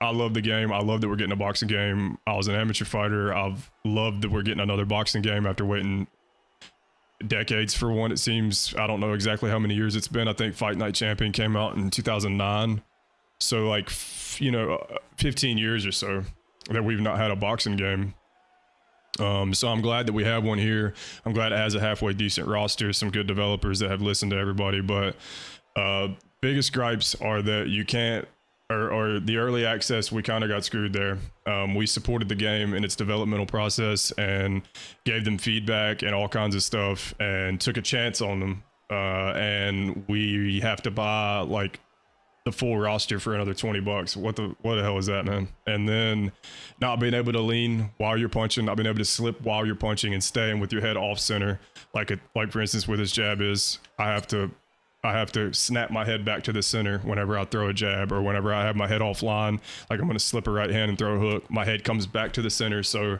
I love the game. I love that we're getting a boxing game. I was an amateur fighter. I've loved that we're getting another boxing game after waiting decades for one. It seems, I don't know exactly how many years it's been. I think Fight Night Champion came out in 2009. So like, 15 years or so that we've not had a boxing game. So I'm glad that we have one here. I'm glad it has a halfway decent roster, some good developers that have listened to everybody. But biggest gripes are that you can't, or the early access, we kind of got screwed there. We supported the game in its developmental process and gave them feedback and all kinds of stuff and took a chance on them. And we have to buy like the full roster for another $20. What the hell is that, man? And then not being able to lean while you're punching, not being able to slip while you're punching and staying with your head off center, like for instance with his jab is, I have to snap my head back to the center whenever I throw a jab, or whenever I have my head offline, like I'm going to slip a right hand and throw a hook, my head comes back to the center. So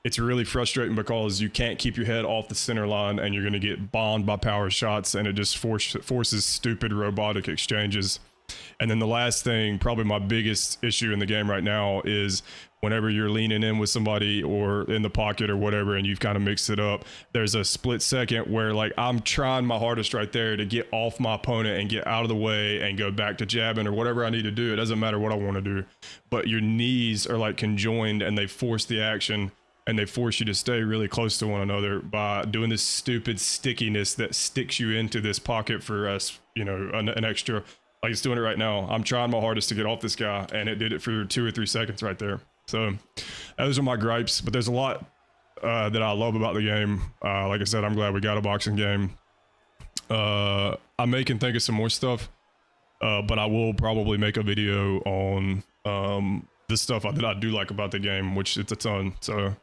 it's really frustrating because you can't keep your head off the center line and you're going to get bombed by power shots, and it just forces stupid robotic exchanges. And then the last thing, probably my biggest issue in the game right now, is whenever you're leaning in with somebody or in the pocket or whatever, and you've kind of mixed it up, there's a split second where like I'm trying my hardest right there to get off my opponent and get out of the way and go back to jabbing or whatever I need to do. It doesn't matter what I want to do, but your knees are like conjoined and they force the action, and they force you to stay really close to one another by doing this stupid stickiness that sticks you into this pocket for us, an extra, like it's doing it right now. I'm trying my hardest to get off this guy, and it did it for 2 or 3 seconds right there. So those are my gripes, but there's a lot that I love about the game. Like I said, I'm glad we got a boxing game. I may can think of some more stuff, but I will probably make a video on the stuff that I do like about the game, which it's a ton. So